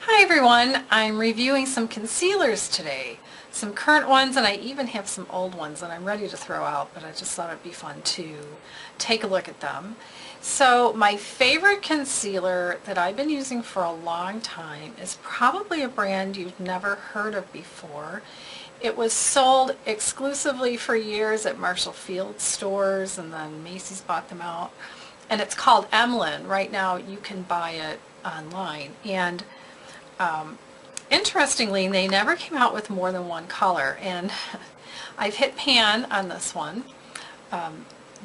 Hi everyone, I'm reviewing some concealers today. Some current ones, and I even have some old ones that I'm ready to throw out, but I just thought it'd be fun to take a look at them. So my favorite concealer that I've been using for a long time is probably a brand you've never heard of before. It was sold exclusively for years at Marshall Field stores, and then Macy's bought them out. And it's called Emlin. Right now you can buy it online. And interestingly, they never came out with more than one color, and I've hit pan on this one.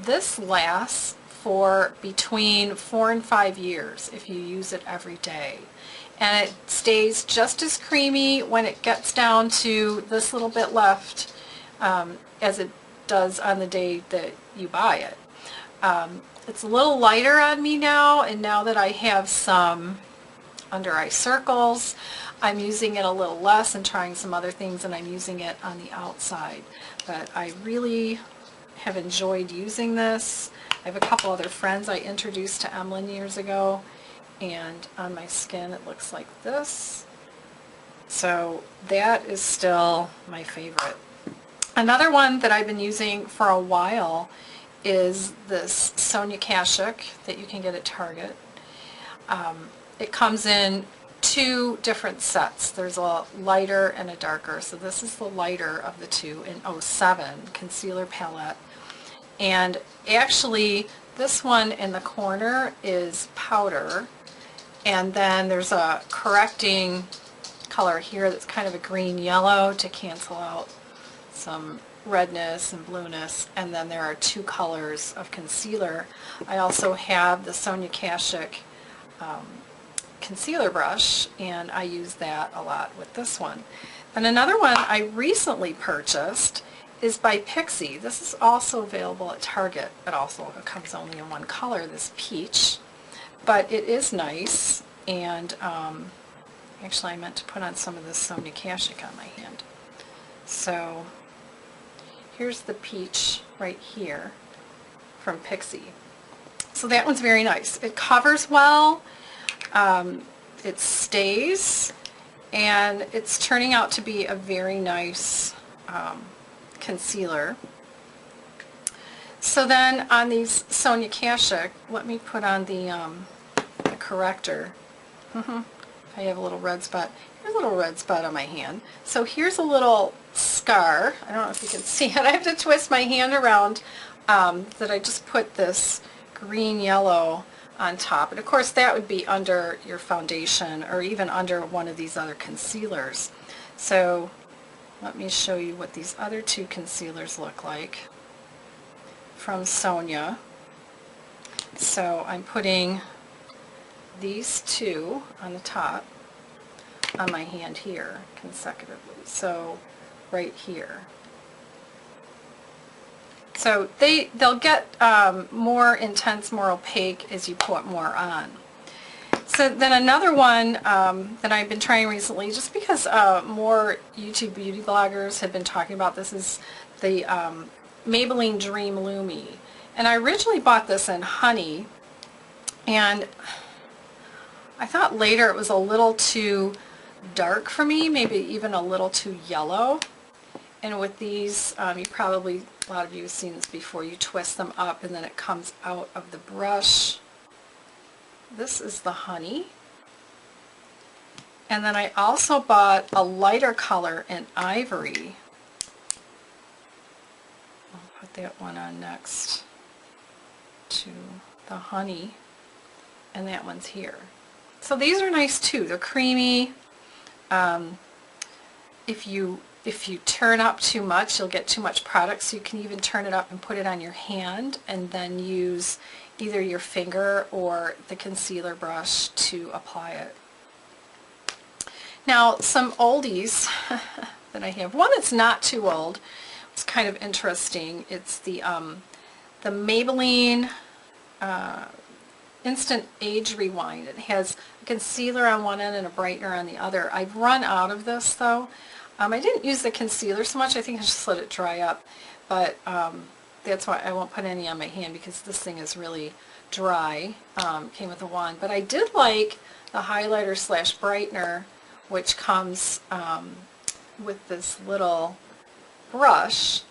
This lasts for between 4 and 5 years if you use it every day, and it stays just as creamy when it gets down to this little bit left as it does on the day that you buy it. It's a little lighter on me now, and now that I have some under eye circles, I'm using it a little less and trying some other things, and I'm using it on the outside. But I really have enjoyed using this. I have a couple other friends I introduced to Emlin years ago, and on my skin it looks like this. So that is still my favorite. Another one that I've been using for a while is this Sonia Kashuk that you can get at Target. It comes in two different sets. There's a lighter and a darker. So this is the lighter of the two in 07 concealer palette. And actually this one in the corner is powder, and then there's a correcting color here that's kind of a green yellow to cancel out some redness and blueness, and then there are two colors of concealer. I also have the Sonia Kashuk concealer brush, and I use that a lot with this one. And another one I recently purchased is by Pixie. This is also available at Target. It also comes only in one color, this peach, but it is nice. And actually I meant to put on some of this Sonia Kashuk on my hand. So here's the peach right here from Pixie. So that one's very nice. It covers well. It stays, and it's turning out to be a very nice concealer. So then on these Sonia Kashuk, let me put on the corrector. I have a little red spot. Here's a little red spot on my hand. So here's a little scar. I don't know if you can see it. I have to twist my hand around that I just put this green yellow on top, and of course that would be under your foundation or even under one of these other concealers. So let me show you what these other two concealers look like from Sonia. So I'm putting these two on the top on my hand here consecutively, so right here. So they'll get more intense, more opaque as you put more on. So then another one that I've been trying recently, just because more YouTube beauty bloggers have been talking about this, is the Maybelline Dream Lumi. And I originally bought this in honey, and I thought later it was a little too dark for me, maybe even a little too yellow. And with these, you probably, a lot of you have seen this before, you twist them up and then it comes out of the brush. This is the honey. And then I also bought a lighter color in ivory. I'll put that one on next to the honey, and that one's here. So these are nice too. They're creamy. If you turn up too much, you'll get too much product, so you can even turn it up and put it on your hand and then use either your finger or the concealer brush to apply it. Now, some oldies that I have. One that's not too old. It's kind of interesting. It's the Maybelline Instant Age Rewind. It has a concealer on one end and a brightener on the other. I've run out of this though. I didn't use the concealer so much. I think I just let it dry up, but that's why I won't put any on my hand, because this thing is really dry. Came with a wand, but I did like the highlighter slash brightener, which comes with this little brush,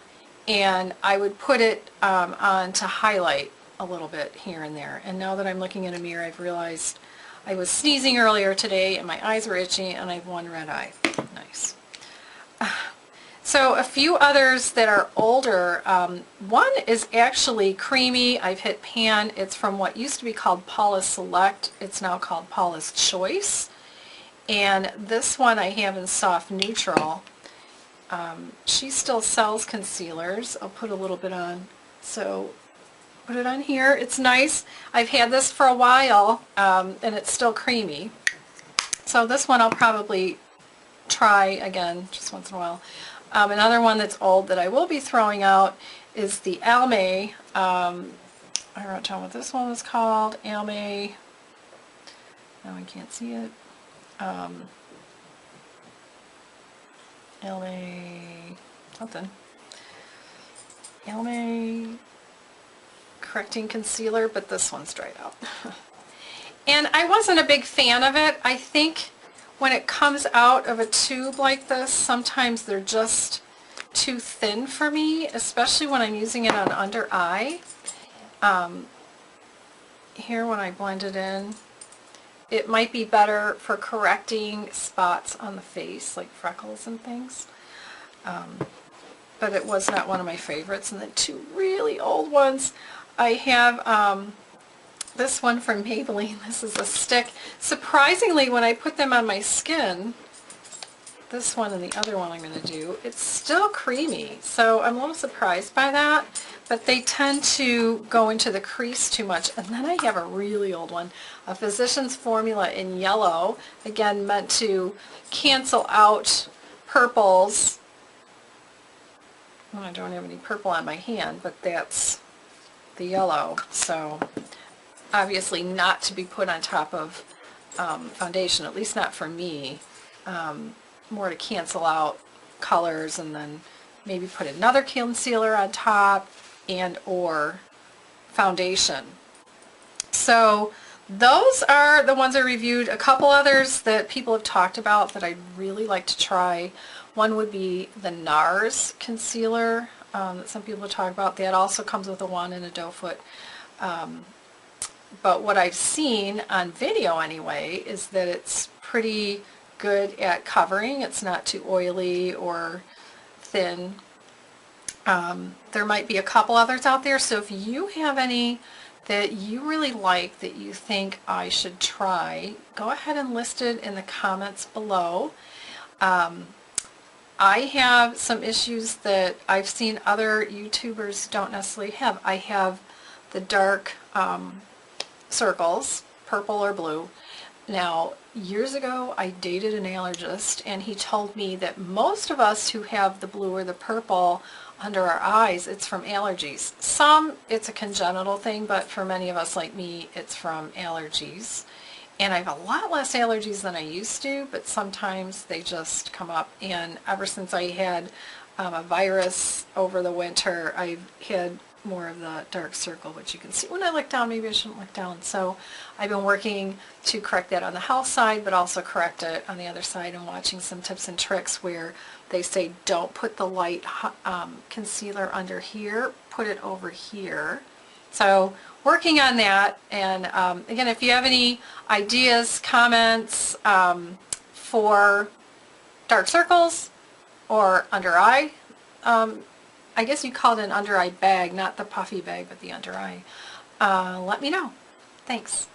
and I would put it on to highlight a little bit here and there. And now that I'm looking in a mirror, I've realized I was sneezing earlier today and my eyes were itchy and I have one red eye. Nice. So a few others that are older. One is actually creamy. I've hit pan. It's from what used to be called Paula's Select. It's now called Paula's Choice. And this one I have in soft neutral. She still sells concealers. I'll put a little bit on. So put it on here. It's nice. I've had this for a while and it's still creamy. So this one I'll probably try again just once in a while. Another one that's old that I will be throwing out is the Almay. I wrote down what this one was called. Almay. Now I can't see it. Almay something. Almay correcting concealer, but this one's dried out. And I wasn't a big fan of it. I think when it comes out of a tube like this, sometimes they're just too thin for me, especially when I'm using it on under eye. Here when I blend it in, it might be better for correcting spots on the face, like freckles and things. But it was not one of my favorites. And then two really old ones. I have this one from Maybelline. This is a stick. Surprisingly, when I put them on my skin, this one and the other one I'm going to do, it's still creamy. So I'm a little surprised by that. But they tend to go into the crease too much. And then I have a really old one, a Physicians Formula in yellow. Again, meant to cancel out purples. Well, I don't have any purple on my hand, but that's the yellow. So obviously not to be put on top of foundation, at least not for me. More to cancel out colors and then maybe put another concealer on top and or foundation. So those are the ones I reviewed. A couple others that people have talked about that I'd really like to try. One would be the Nars Concealer that some people talk about. That also comes with a wand and a doe foot. But what I've seen on video anyway is that it's pretty good at covering. It's not too oily or thin. There might be a couple others out there, so if you have any that you really like that you think I should try, go ahead and list it in the comments below. I have some issues that I've seen other YouTubers don't necessarily have. I have the dark circles, purple or blue. Now, years ago I dated an allergist and he told me that most of us who have the blue or the purple under our eyes, it's from allergies. Some, it's a congenital thing, but for many of us like me, it's from allergies. And I have a lot less allergies than I used to, but sometimes they just come up. And ever since I had a virus over the winter, I've had more of the dark circle, which you can see when I look down. Maybe I shouldn't look down. So I've been working to correct that on the health side, but also correct it on the other side, and watching some tips and tricks where they say don't put the light concealer under here, put it over here. So working on that. And again, if you have any ideas, comments for dark circles or under eye, I guess you called it an under eye bag, not the puffy bag, but the under eye. Let me know. Thanks.